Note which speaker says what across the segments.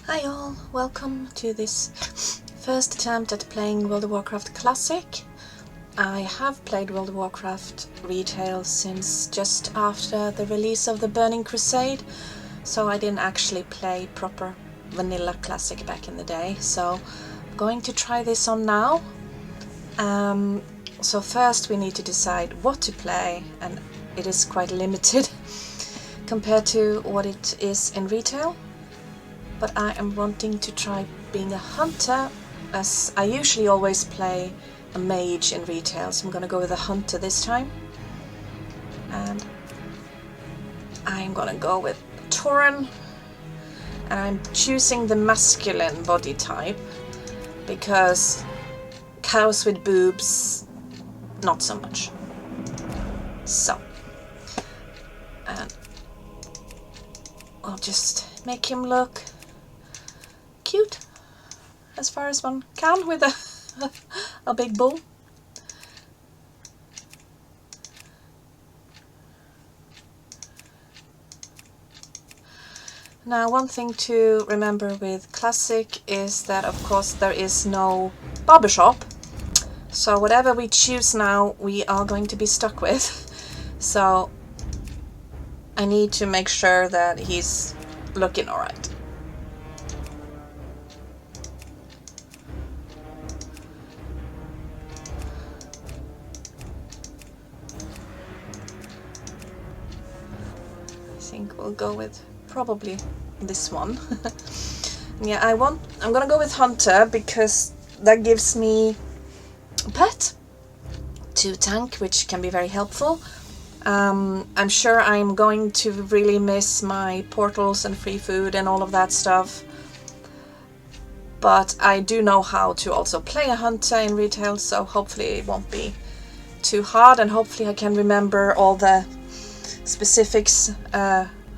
Speaker 1: Hi all, welcome to this first attempt at playing World of Warcraft Classic. I have played World of Warcraft retail since just after the release of the Burning Crusade, so I didn't actually play proper vanilla Classic back in the day, so I'm going to try this on now. So first we need to decide what to play, and it is quite limited compared to what it is in retail. But I am wanting to try being a hunter, as I usually always play a mage in retail, so I'm gonna go with a hunter this time. And I'm gonna go with Tauren, and I'm choosing the masculine body type because cows with boobs, not so much. So, and I'll just make him look cute as far as one can with a big bull. Now, one thing to remember with Classic is that of course there is no barbershop, so whatever we choose now we are going to be stuck with. So I need to make sure that he's looking alright. I think we'll go with probably this one. Yeah, I'm gonna go with Hunter because that gives me a pet to tank, which can be very helpful. I'm sure I'm going to really miss my portals and free food and all of that stuff, but I do know how to also play a hunter in retail, so hopefully it won't be too hard, and hopefully I can remember all the specifics.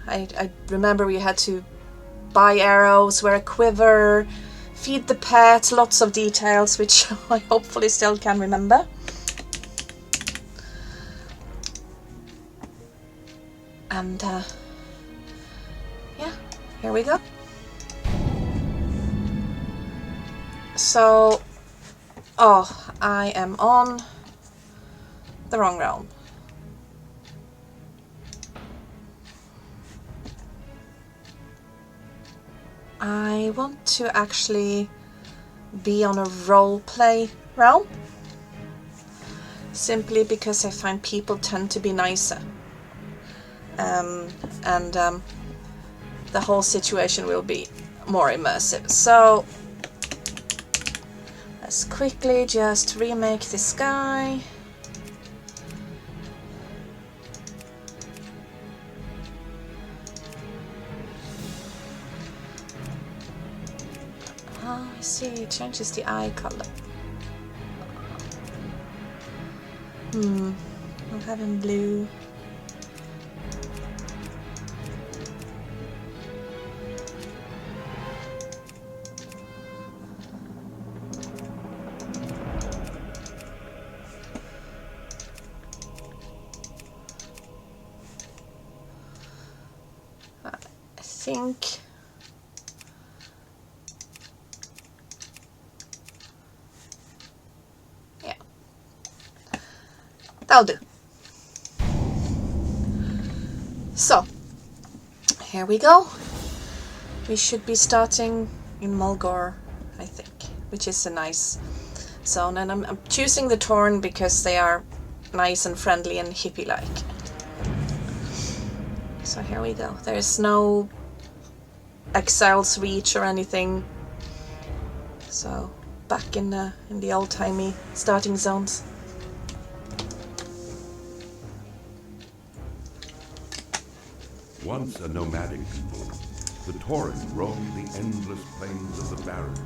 Speaker 1: I remember we had to buy arrows, wear a quiver, feed the pet, lots of details which I hopefully still can remember. And yeah, here we go. So, I am on the wrong realm. I want to actually be on a roleplay realm, simply because I find people tend to be nicer. The whole situation will be more immersive. So let's quickly just remake this guy. Oh, I see, it changes the eye color. I'll have him blue. I think that'll do. So, here we go. We should be starting in Mulgore, I think, which is a nice zone. And I'm choosing the Tauren because they are nice and friendly and hippie-like. So here we go. There's no Exile's Reach or anything. So, back in the old-timey starting zones.
Speaker 2: Once a nomadic people, the Tauren roamed the endless plains of the Barrens,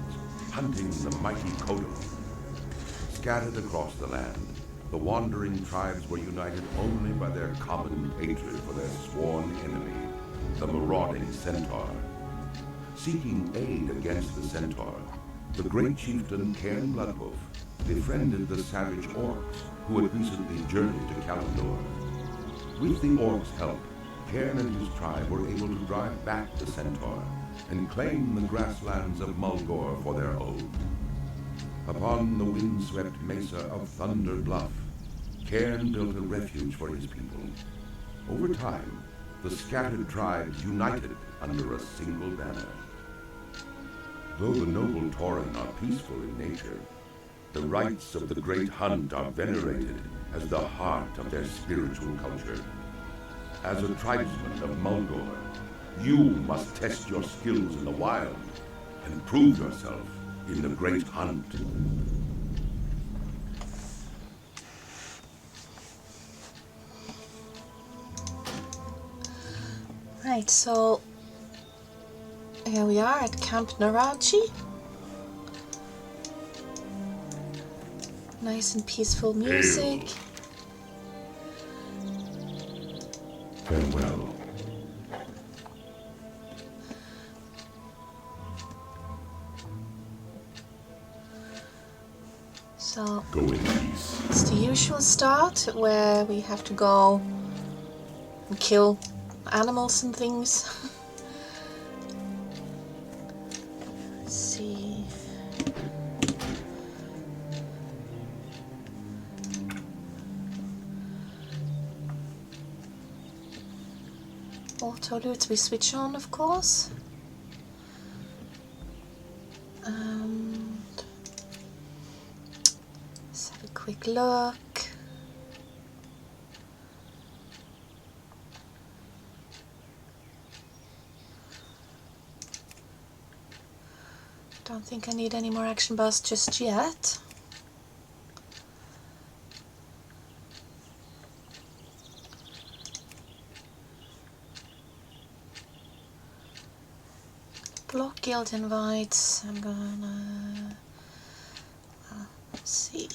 Speaker 2: hunting the mighty Kodo. Scattered across the land, the wandering tribes were united only by their common hatred for their sworn enemy, the marauding Centaur. Seeking aid against the Centaur, the great chieftain Cairn Bloodwolf befriended the savage orcs who had recently journeyed to Kalimdor. With the orcs' help, Cairn and his tribe were able to drive back the Centaur and claim the grasslands of Mulgore for their own. Upon the windswept mesa of Thunder Bluff, Cairn built a refuge for his people. Over time, the scattered tribes united under a single banner. Though the noble Tauren are peaceful in nature, the rites of the Great Hunt are venerated as the heart of their spiritual culture. As a tribesman of Mulgore, you must test your skills in the wild and prove yourself in the Great Hunt.
Speaker 1: Right, so here we are at Camp Narachi. Nice and peaceful music.
Speaker 2: Farewell.
Speaker 1: So
Speaker 2: Go in peace.
Speaker 1: it's the usual start where we have to go and kill animals and things. Let's see. Auto loot we switch on, of course. And let's have a quick look. Don't think I need any more action bars just yet. Block guild invites. I'm gonna let's see.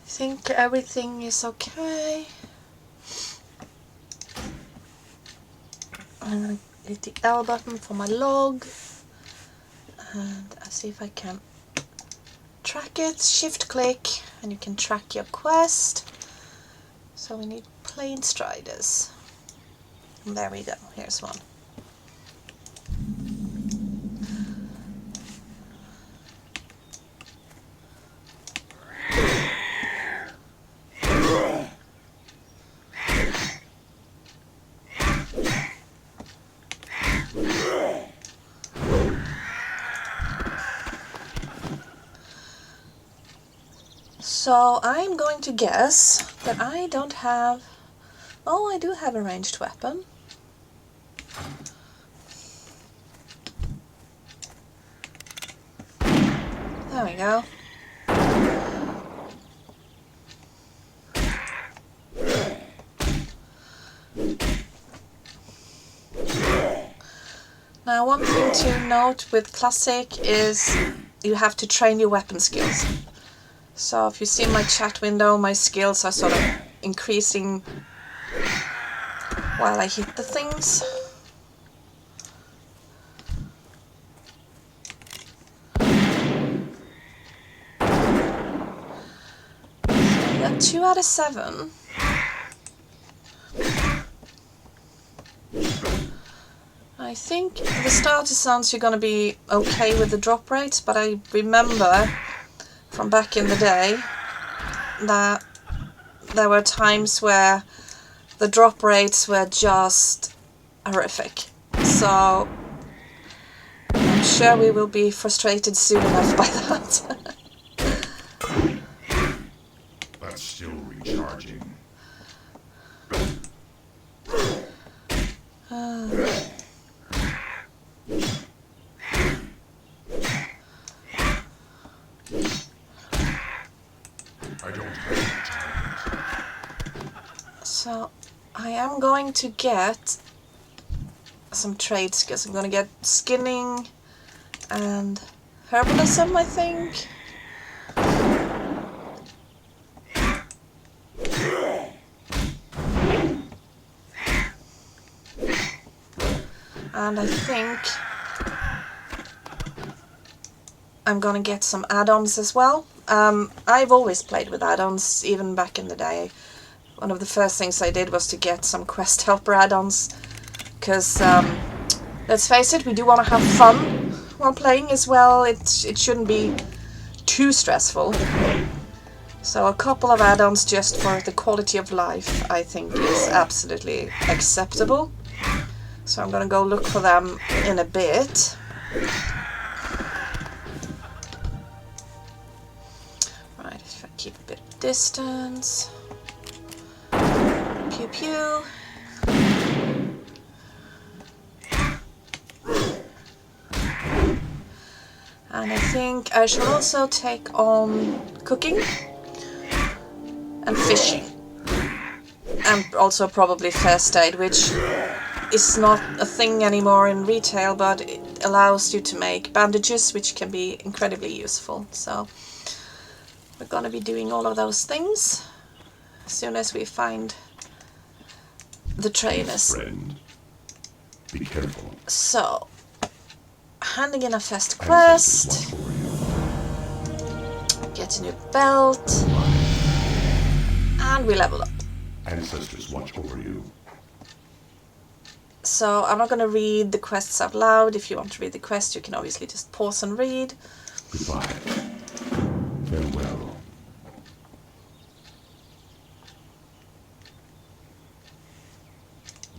Speaker 1: I think everything is okay. I'm gonna hit the L button for my log, and I'll see if I can track it. Shift click, and you can track your quest. So we need plain striders. And there we go. Here's one. So I'm going to guess that I don't have... Oh, I do have a ranged weapon. There we go. Now, one thing to note with Classic is you have to train your weapon skills. So if you see my chat window, my skills are sort of increasing while I hit the things. So I got 2 out of 7. I think the starter sounds you're going to be okay with the drop rates, but I remember from back in the day that there were times where the drop rates were just horrific. So I'm sure we will be frustrated soon enough by that.
Speaker 2: That's still recharging. I don't have time.
Speaker 1: So I am going to get some trade skills. I'm going to get skinning and herbalism, I think. And I think I'm going to get some add-ons as well. I've always played with add-ons, even back in the day one of the first things I did was to get some quest helper add-ons, because let's face it, we do want to have fun while playing as well. It shouldn't be too stressful. So a couple of add-ons just for the quality of life, I think, is absolutely acceptable. So I'm gonna go look for them in a bit. Right, if I keep a bit of distance. Pew pew. And I think I shall also take on cooking and fishing. And also probably first aid, which is not a thing anymore in retail, but it allows you to make bandages, which can be incredibly useful. So we're gonna be doing all of those things as soon as we find the trainers.
Speaker 2: Friend, be careful.
Speaker 1: So, handing in a first quest, get a new belt, and we level up.
Speaker 2: Ancestors watch over you.
Speaker 1: So I'm not going to read the quests out loud. If you want to read the quest, you can obviously just pause and read.
Speaker 2: Goodbye. Farewell.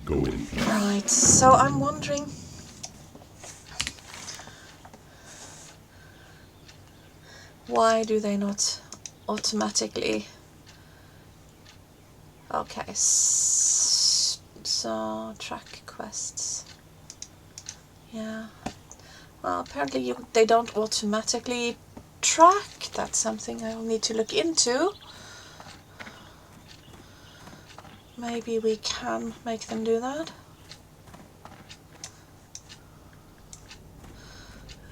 Speaker 2: Go in peace.
Speaker 1: Right, so I'm wondering... why do they not automatically... Okay, so track quests. Yeah. Well, apparently they don't automatically track. That's something I'll need to look into. Maybe we can make them do that.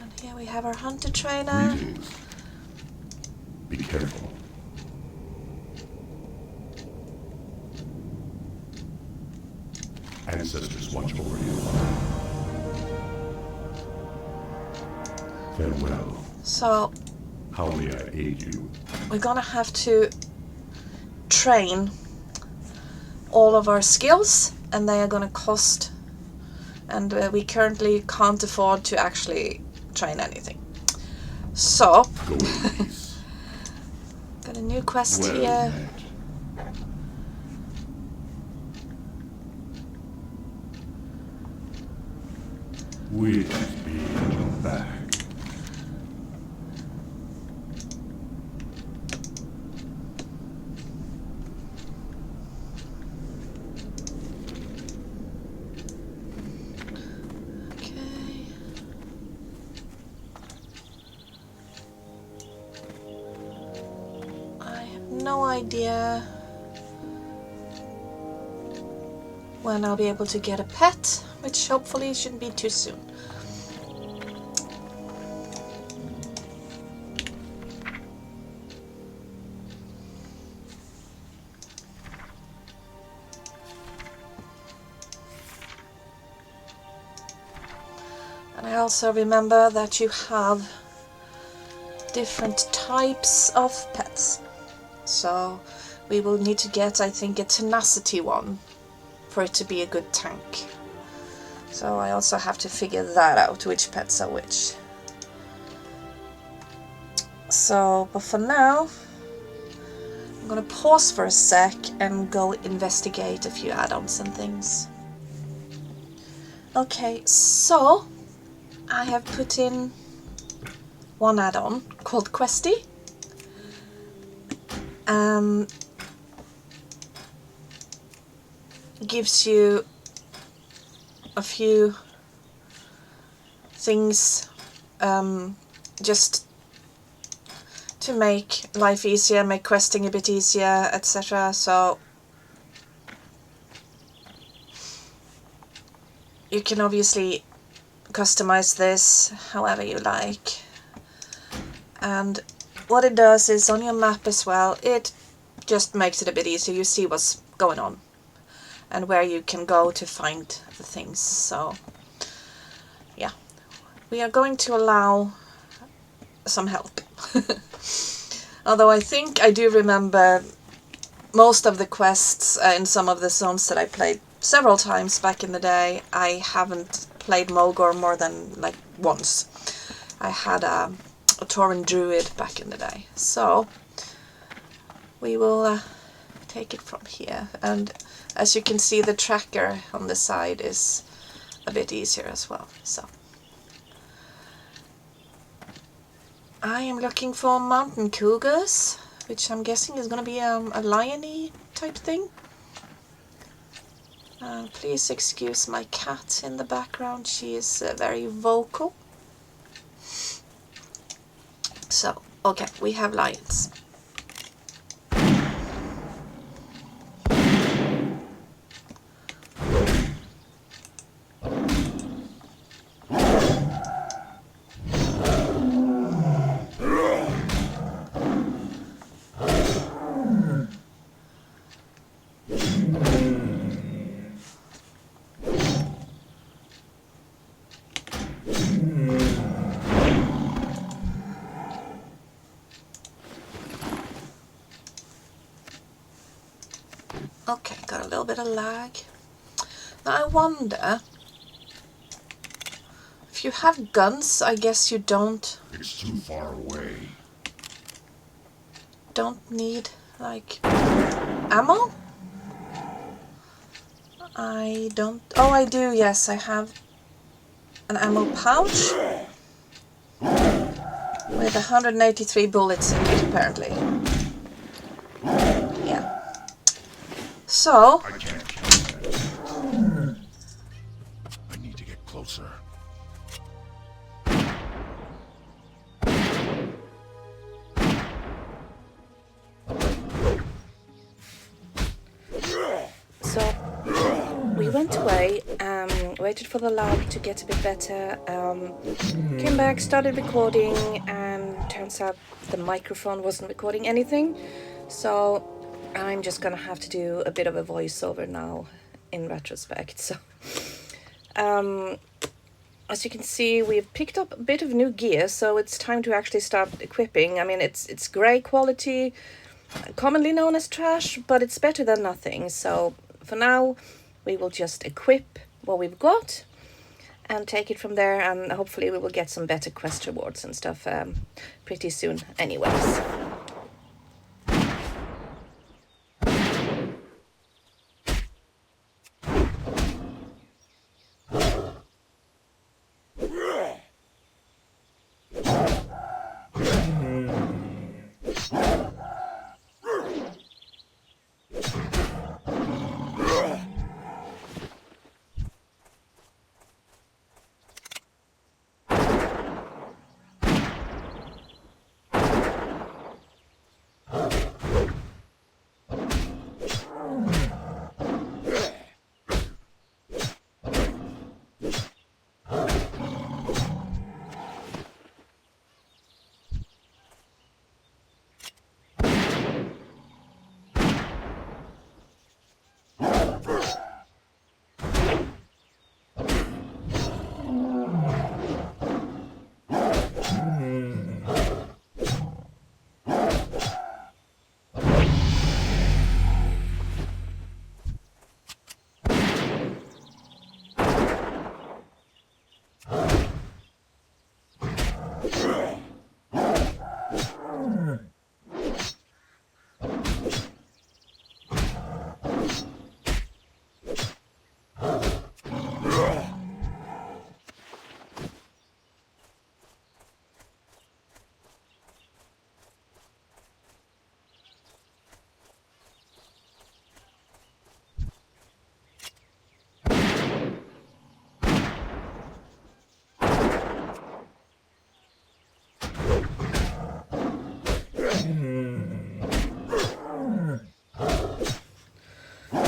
Speaker 1: And here we have our hunter trainer.
Speaker 2: Greetings. Be careful. Ancestors watch over you. Farewell.
Speaker 1: So
Speaker 2: How may I aid you?
Speaker 1: we're gonna have to train all of our skills, and they are gonna cost, and we currently can't afford to actually train anything. So
Speaker 2: Go in peace.
Speaker 1: got a new quest
Speaker 2: Well
Speaker 1: here.
Speaker 2: met. We'll be back.
Speaker 1: Okay. I have no idea when I'll be able to get a pet, which hopefully shouldn't be too soon. And I also remember that you have different types of pets. So we will need to get, I think, a tenacity one for it to be a good tank. So I also have to figure that out, which pets are which. So, but for now, I'm gonna pause for a sec and go investigate a few add-ons and things. Okay, so I have put in one add-on called Questy. Gives you a few things just to make life easier, make questing a bit easier, etc. So you can obviously customize this however you like. And what it does is on your map as well, it just makes it a bit easier. You see what's going on and where you can go to find the things. So yeah, we are going to allow some help. Although I think I do remember most of the quests in some of the zones that I played several times back in the day, I haven't played Mogor more than like once. I had a Tauren Druid back in the day. So we will take it from here. And as you can see, the tracker on the side is a bit easier as well. So I am looking for mountain cougars, which I'm guessing is going to be a lion-y type thing. Please excuse my cat in the background, she is very vocal. So, okay, we have lions. Okay, got a little bit of lag. Now I wonder, if you have guns, I guess you don't...
Speaker 2: It's too far away.
Speaker 1: Don't need, like, ammo? I don't... Oh, I do, yes, I have an ammo pouch with 183 bullets in it, apparently. Yeah. So...
Speaker 2: I can't kill that. I need to get closer.
Speaker 1: So we went away, waited for the lag to get a bit better, came back, started recording, and turns out the microphone wasn't recording anything. So I'm just gonna have to do a bit of a voiceover now in retrospect. So as you can see, we've picked up a bit of new gear, so it's time to actually start equipping. I mean, it's grey quality, commonly known as trash, but it's better than nothing. So for now, we will just equip what we've got and take it from there, and hopefully we will get some better quest rewards and stuff pretty soon anyways.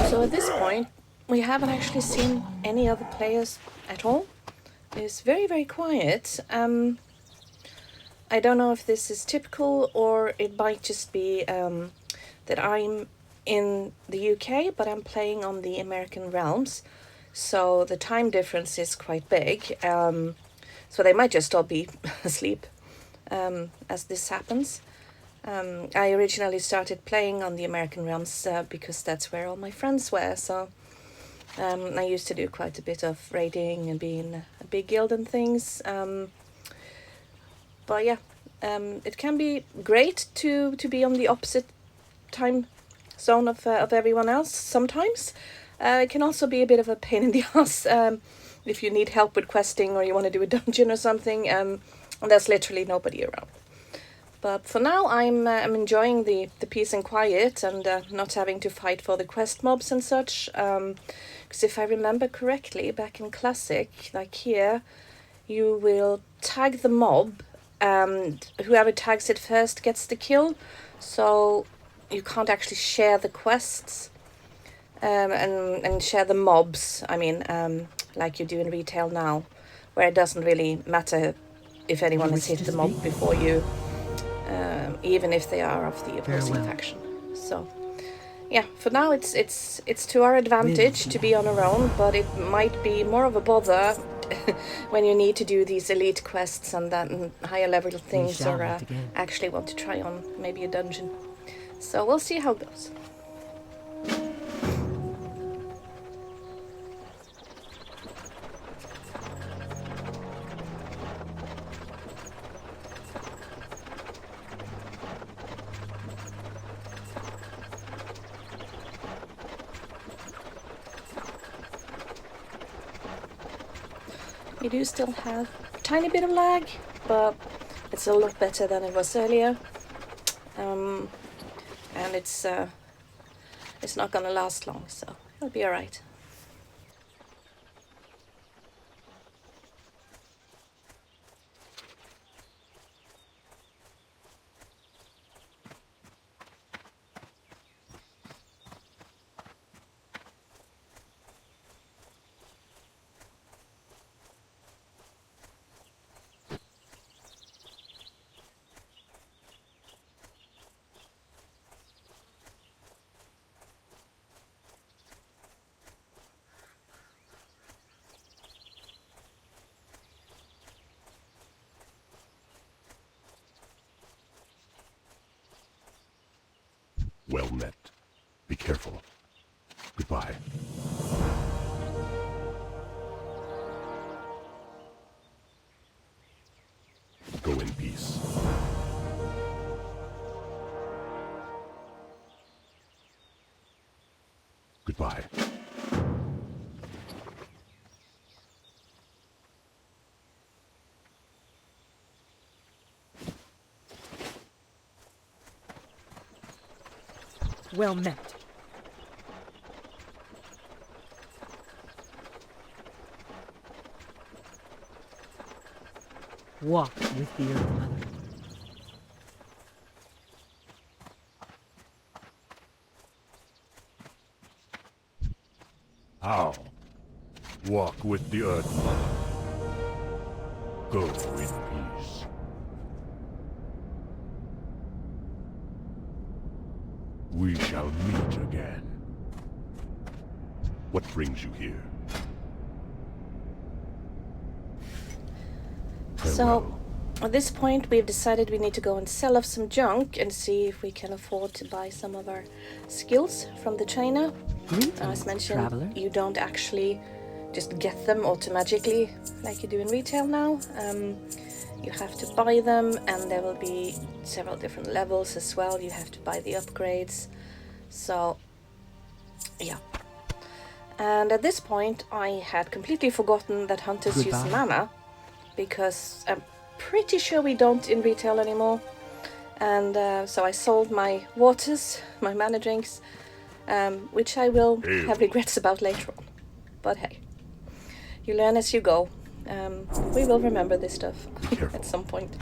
Speaker 1: So at this point, we haven't actually seen any other players at all. It's very, very quiet. I don't know if this is typical, or it might just be that I'm in the UK, but I'm playing on the American realms. So the time difference is quite big. So they might just all be asleep as this happens. I originally started playing on the American realms because that's where all my friends were, so I used to do quite a bit of raiding and being a big guild and things. But yeah, it can be great to be on the opposite time zone of everyone else sometimes. It can also be a bit of a pain in the ass if you need help with questing or you want to do a dungeon or something, and there's literally nobody around. But for now, I'm enjoying the peace and quiet and not having to fight for the quest mobs and such. Because if I remember correctly, back in Classic, like here, you will tag the mob, and whoever tags it first gets the kill. So you can't actually share the quests and share the mobs. I mean, like you do in retail now, where it doesn't really matter if anyone has hit the mob before you. Even if they are of the opposing faction. So, yeah, for now it's to our advantage to be on our own, but it might be more of a bother when you need to do these elite quests and then higher level things, or actually want to try on maybe a dungeon. So we'll see how it goes. We do still have a tiny bit of lag, but it's a lot better than it was earlier. And it's not gonna last long, so it'll be alright.
Speaker 2: Well met. Be careful. Goodbye. Go in peace. Goodbye.
Speaker 3: Well met. Walk with the Earth Mother.
Speaker 2: How? Walk with the Earth Mother. Go in peace. We shall meet again. What brings you here?
Speaker 1: So, at this point, we've decided we need to go and sell off some junk and see if we can afford to buy some of our skills from the China. As mentioned, traveler. You don't actually just get them automatically like you do in retail now. You have to buy them, and there will be several different levels as well. You have to buy the upgrades. So, yeah. And at this point, I had completely forgotten that hunters use mana, because I'm pretty sure we don't in retail anymore. And so I sold my waters, my mana drinks, which I will have regrets about later on. But hey, you learn as you go. We will remember this stuff at some point.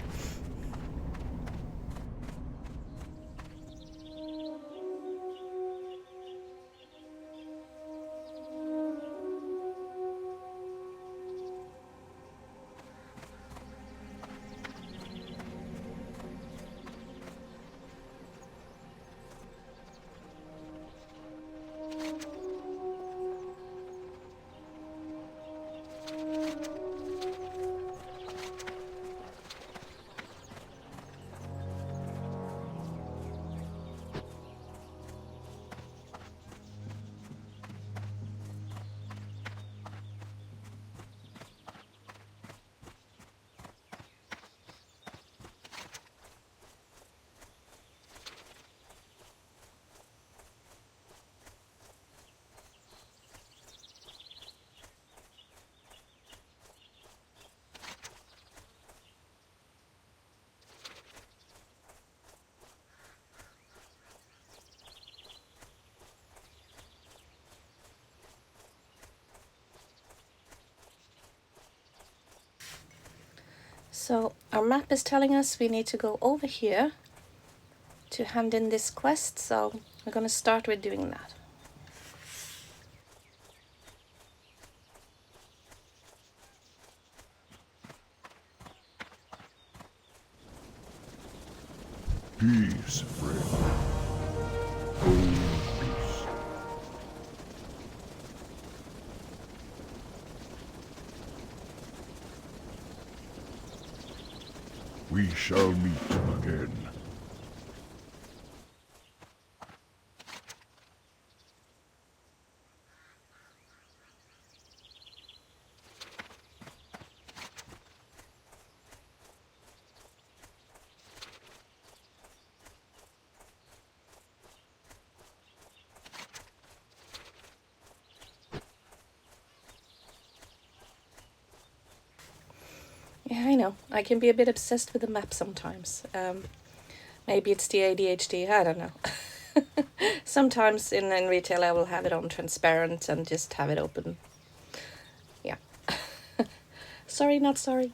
Speaker 1: So our map is telling us we need to go over here to hand in this quest, so we're going to start with doing that.
Speaker 2: Peace, friend. Oh, peace. We shall meet again.
Speaker 1: Yeah, I know. I can be a bit obsessed with the map sometimes. Maybe it's the ADHD, I don't know. Sometimes in retail I will have it on transparent and just have it open. Yeah. Sorry, not sorry.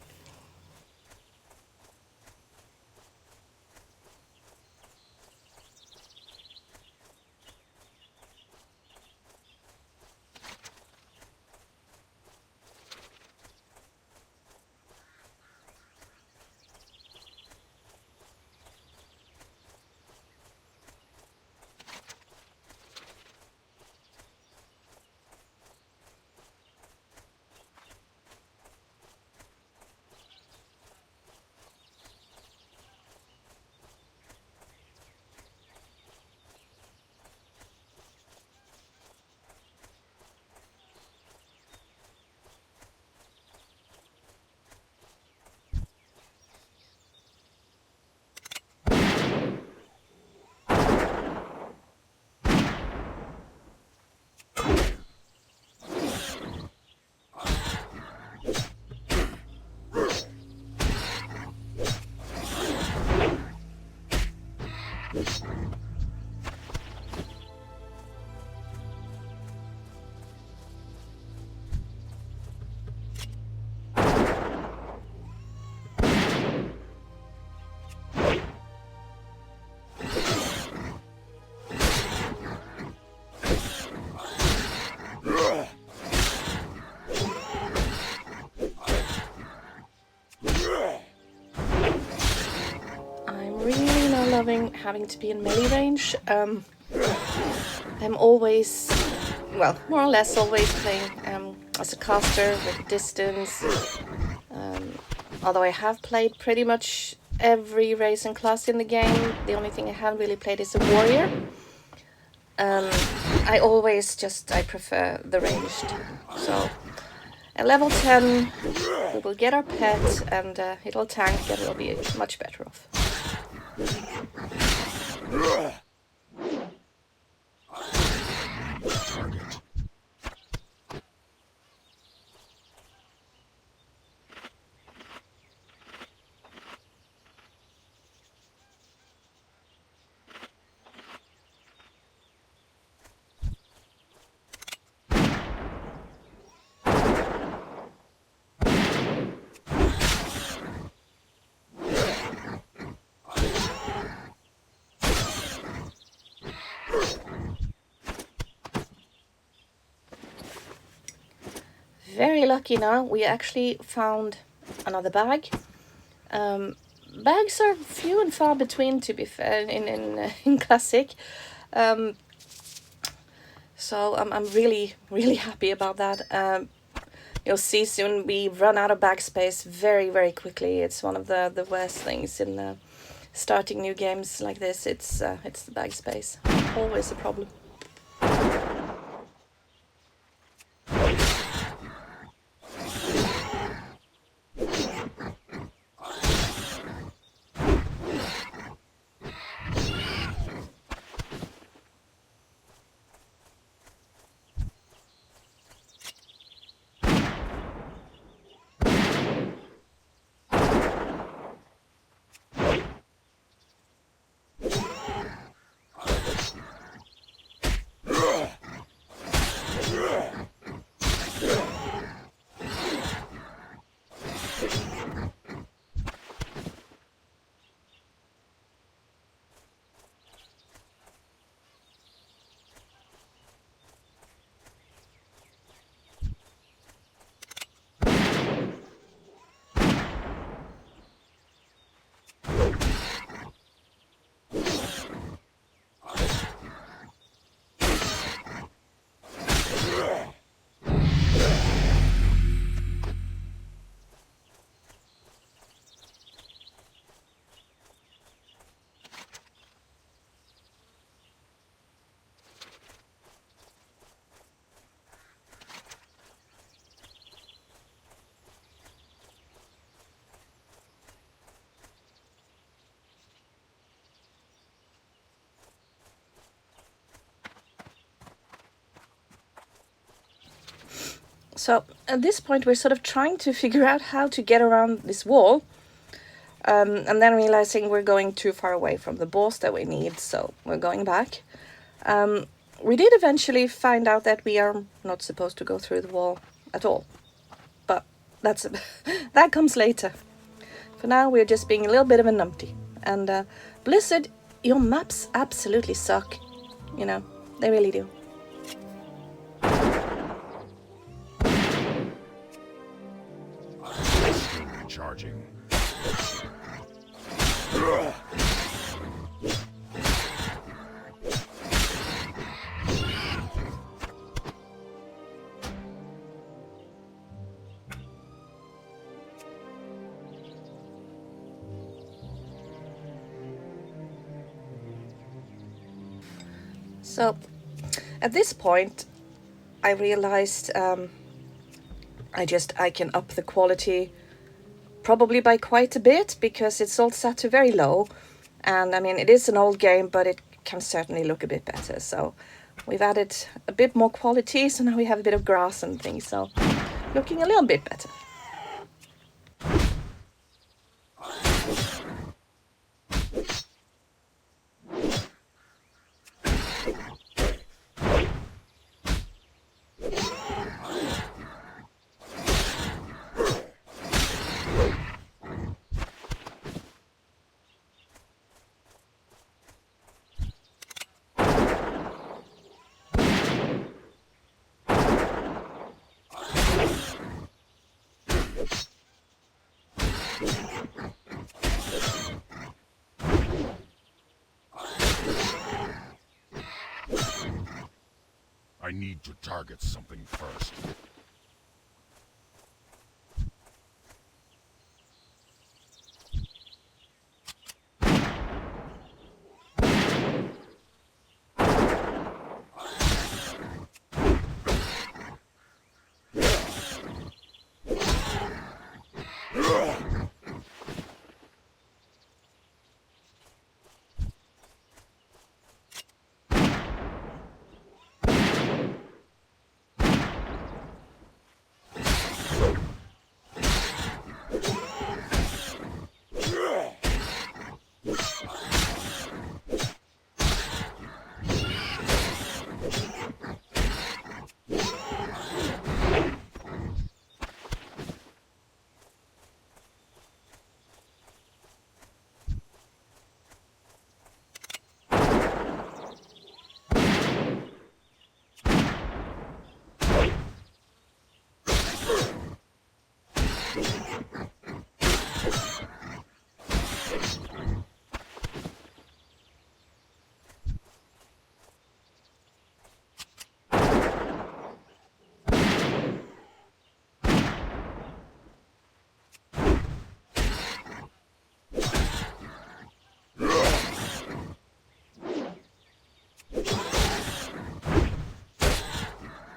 Speaker 1: Loving having to be in melee range. I'm always, well, more or less always playing as a caster with distance. Although I have played pretty much every race and class in the game, the only thing I haven't really played is a warrior. I prefer the ranged. So at level 10 we will get our pet and it'll tank and we'll be much better off.
Speaker 2: Target.
Speaker 1: Very lucky now, we actually found another bag. Bags are few and far between, to be fair, in Classic. So I'm really, really happy about that. You'll see soon we run out of bag space very, very quickly. It's one of the worst things in starting new games like this. It's the bag space. Always a problem. So at this point we're sort of trying to figure out how to get around this wall, and then realizing we're going too far away from the boss that we need, so we're going back. We did eventually find out that we are not supposed to go through the wall at all, but that comes later. For now we're just being a little bit of a numpty. And Blizzard, your maps absolutely suck. You know, they really do.
Speaker 2: Charging.
Speaker 1: So, at this point, I realized I can up the quality probably by quite a bit, because it's all set to very low. And I mean, it is an old game, but it can certainly look a bit better. So we've added a bit more quality, so now we have a bit of grass and things, so looking a little bit better.
Speaker 2: I need to target something first.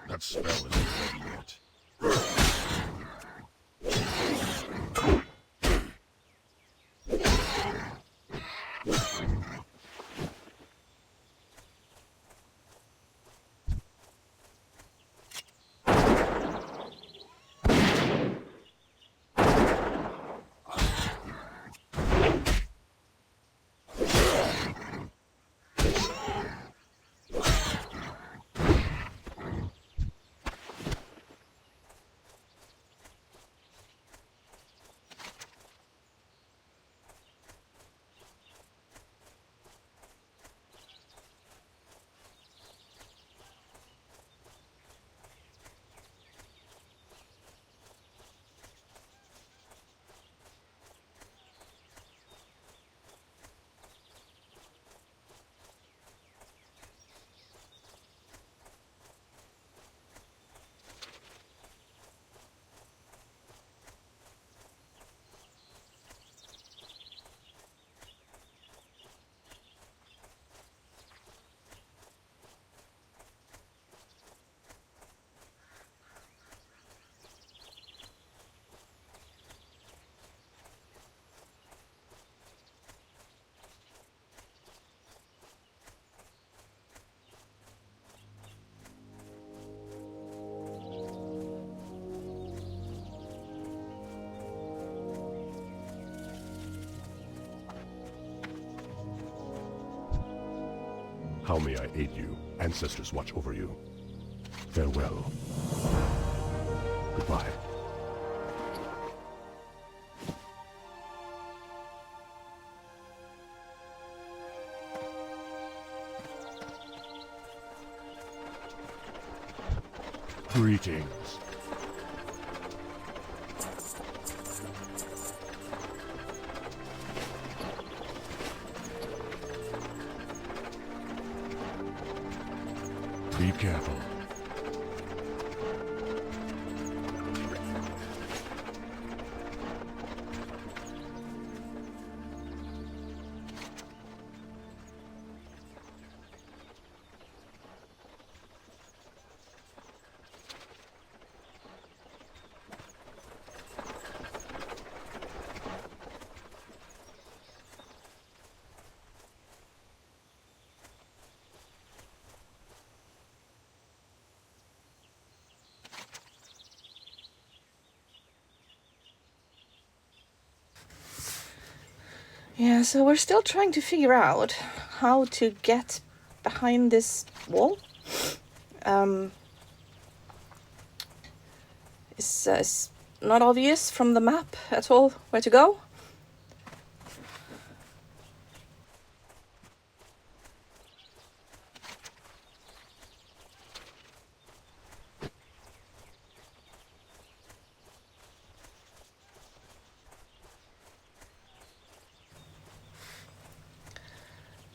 Speaker 2: That spell isn't ready yet.
Speaker 4: How may I aid you? Ancestors watch over you. Farewell. Goodbye. Greetings. Be careful.
Speaker 1: Yeah, so we're still trying to figure out how to get behind this wall. It's not obvious from the map at all where to go.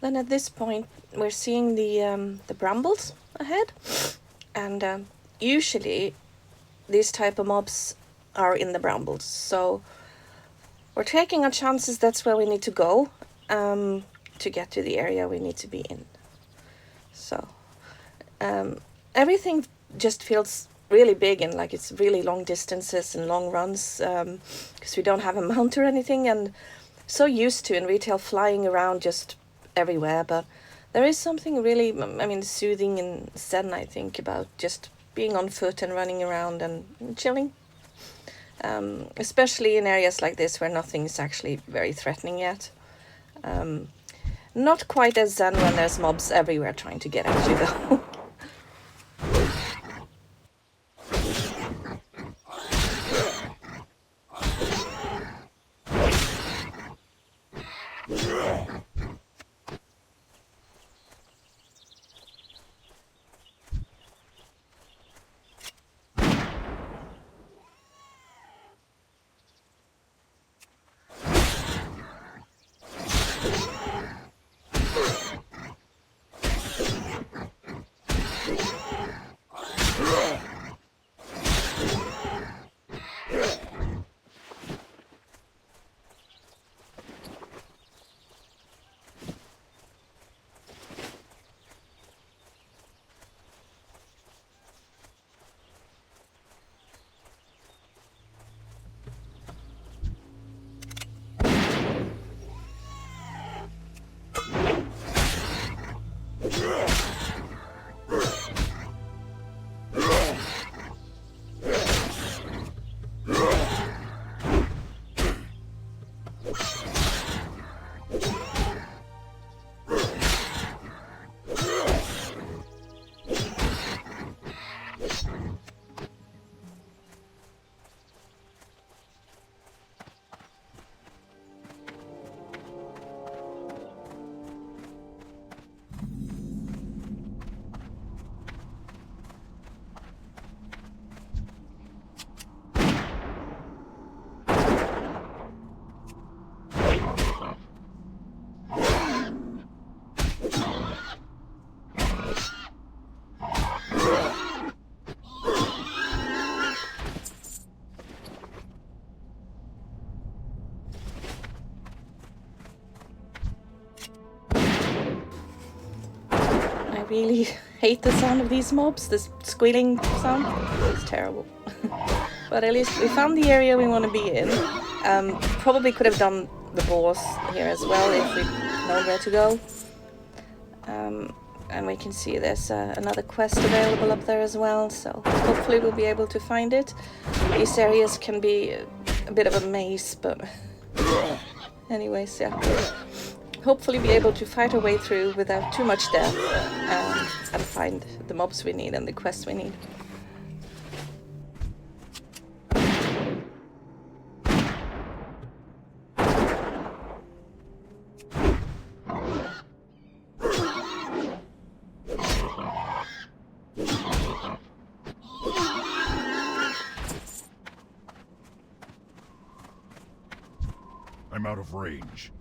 Speaker 1: Then at this point we're seeing the brambles ahead, and usually these type of mobs are in the brambles, so we're taking our chances. That's where we need to go to get to the area we need to be in. So everything just feels really big and like it's really long distances and long runs, because we don't have a mount or anything, and so used to in retail flying around just everywhere. But there is something really, I mean, soothing and zen, I think, about just being on foot and running around and chilling, especially in areas like this where nothing's actually very threatening yet. Not quite as zen when there's mobs everywhere trying to get at you though. I really hate the sound of these mobs. This squealing sound is terrible. But at least we found the area we want to be in. Probably could have done the boss here as well if we'd known where to go. And we can see there's another quest available up there as well, so hopefully we'll be able to find it. These areas can be a bit of a maze, but anyways, yeah. hopefully be able to fight our way through without too much death and find the mobs we need and the quests we need.
Speaker 4: I'm out of range.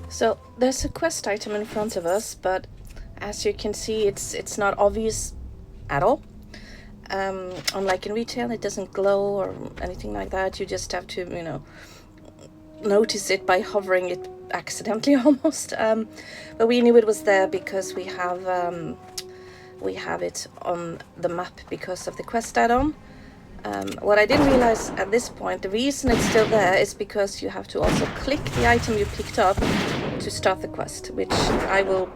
Speaker 1: So there's a quest item in front of us, but as you can see, it's not obvious at all. Unlike in retail, it doesn't glow or anything like that. You just have to, you know, notice it by hovering it accidentally almost. But we knew it was there because we have it on the map because of the quest add-on. What I didn't realize at this point, the reason it's still there is because you have to also click the item you picked up to start the quest, which I will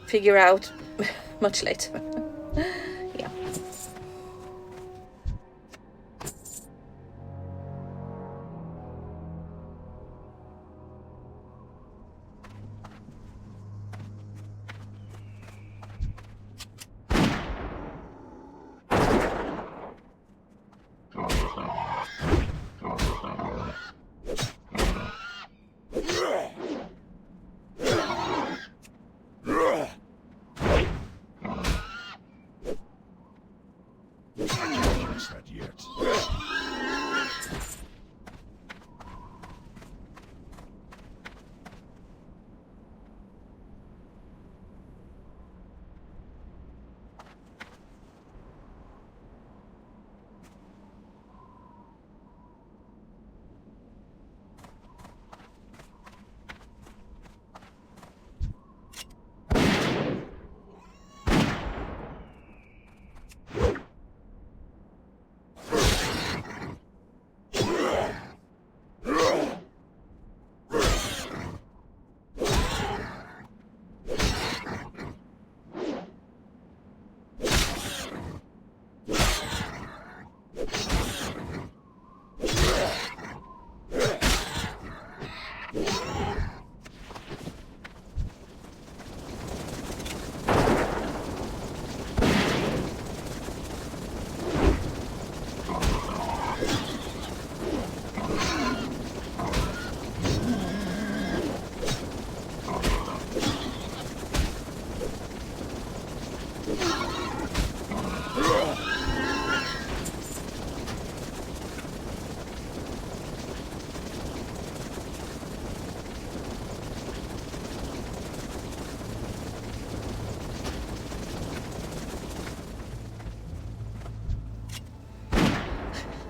Speaker 1: figure out much later. Yeah.
Speaker 4: That yet.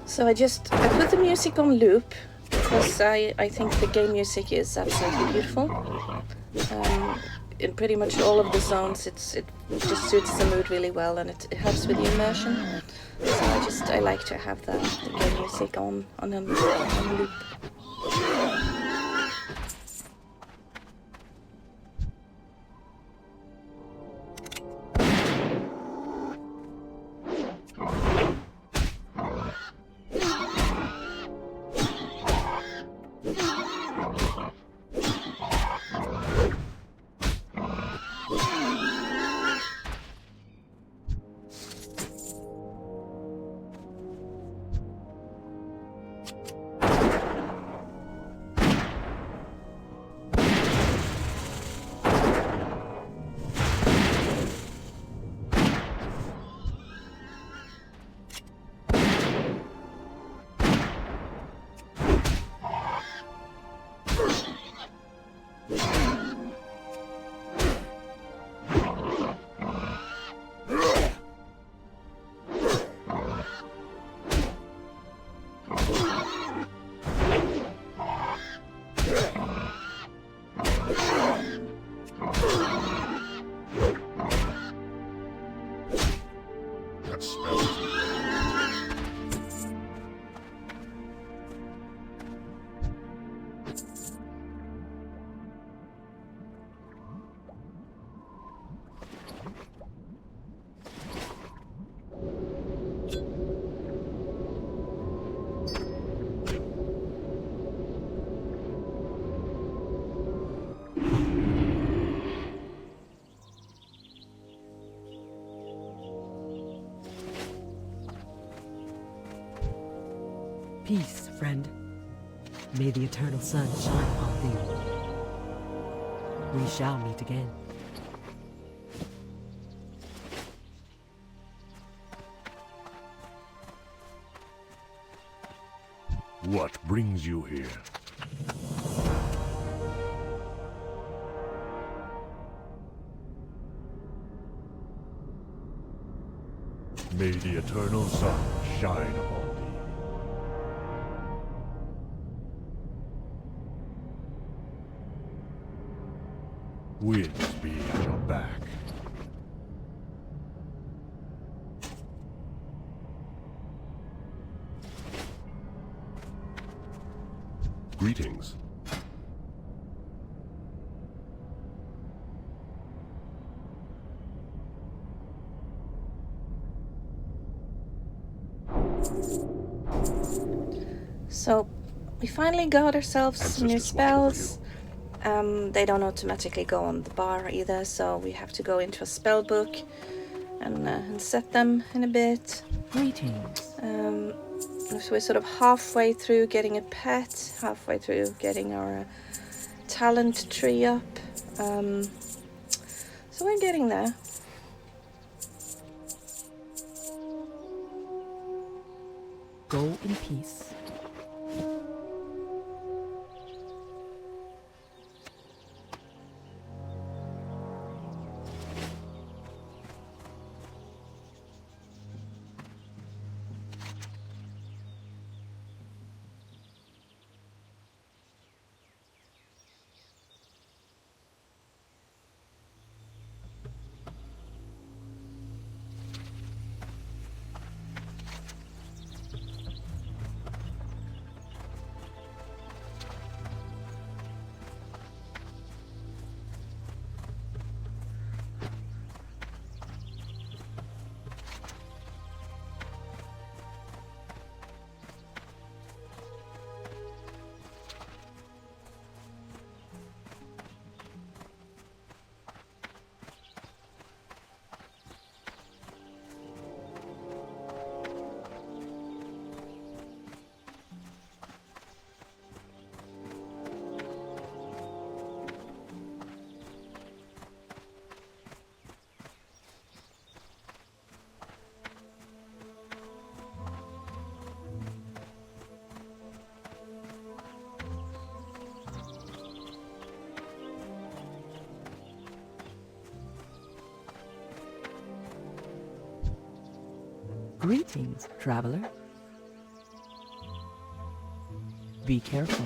Speaker 1: So I put the music on loop because I think the game music is absolutely beautiful. In pretty much all of the zones, it just suits the mood really well, and it helps with the immersion. So I like to have the game music on a loop.
Speaker 3: Peace, friend. May the eternal sun shine on thee. We shall meet again.
Speaker 4: What brings you here? May the eternal sun shine upon thee. Winds be at your back. Greetings.
Speaker 1: So, we finally got ourselves some new
Speaker 4: Ancestors watch over
Speaker 1: spells. They don't automatically go on the bar either, so we have to go into a spell book and set them in a bit.
Speaker 3: Greetings.
Speaker 1: So we're sort of halfway through getting a pet, halfway through getting our talent tree up. So we're getting there.
Speaker 3: Go in peace. Greetings, traveler. Be careful.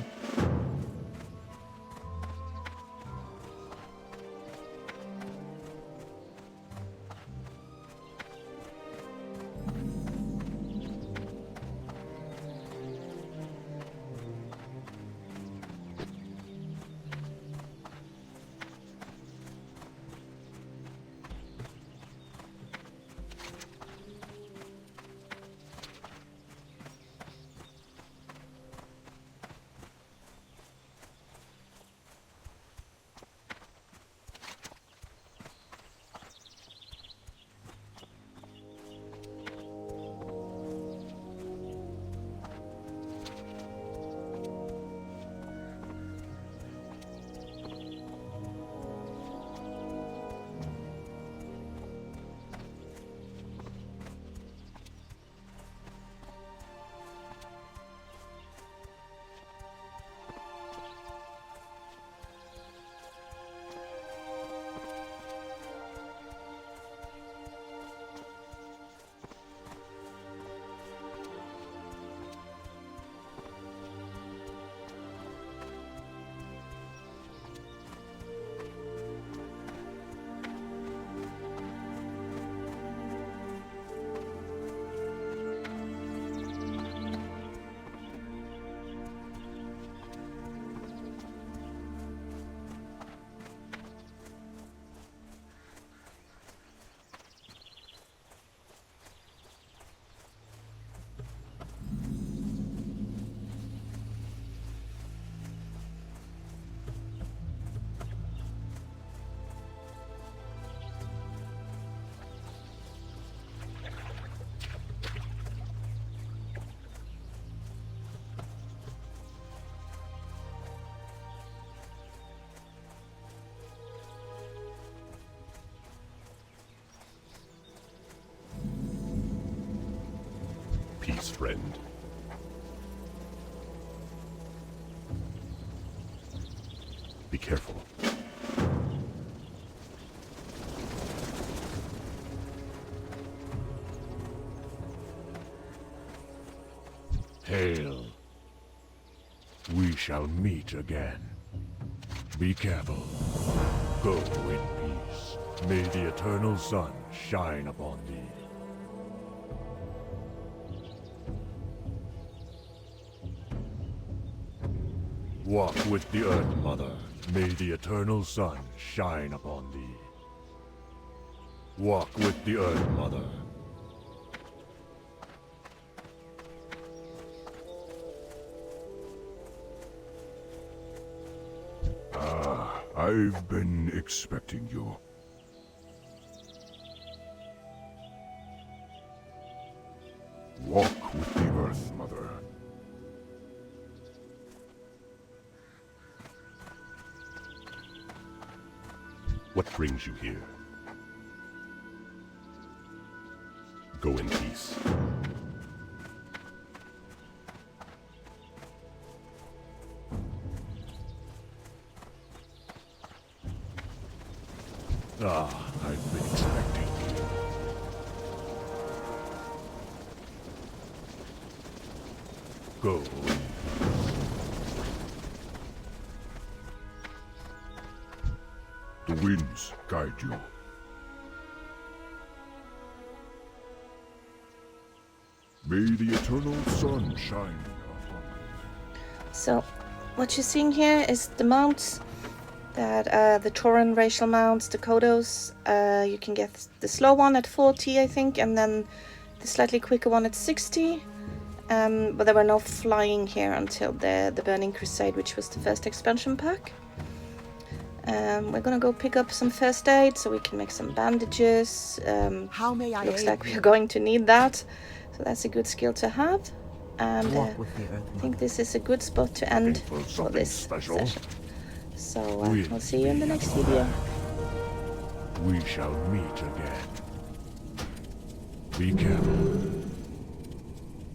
Speaker 4: Peace, friend. careful. Hail. We shall meet again. Be careful. Go in peace. May the eternal sun shine upon thee. Walk with the Earth Mother. May the eternal sun shine upon thee. Walk with the Earth Mother. I've been expecting you. Walk with the Earth Mother. What brings you here? Go in peace. I've been expecting you. Go. The winds guide you. May the eternal sun shine upon you.
Speaker 1: So, what you're seeing here is the mounts that the Tauren racial mounts, the Kodos. You can get the slow one at 40, I think, and then the slightly quicker one at 60. But there were no flying here until the Burning Crusade, which was the first expansion pack. We're gonna go pick up some first aid so we can make some bandages.
Speaker 3: How may I
Speaker 1: Looks
Speaker 3: aid
Speaker 1: like
Speaker 3: you?
Speaker 1: we're going to need that, so that's a good skill to have. And
Speaker 3: Walk with the Earth
Speaker 1: I think
Speaker 3: Mother.
Speaker 1: this is a good spot to end
Speaker 4: For
Speaker 1: for
Speaker 4: something
Speaker 1: this
Speaker 4: special?
Speaker 1: session. So
Speaker 4: We'll
Speaker 1: we'll see you in the next video.
Speaker 4: We shall meet again. Be careful.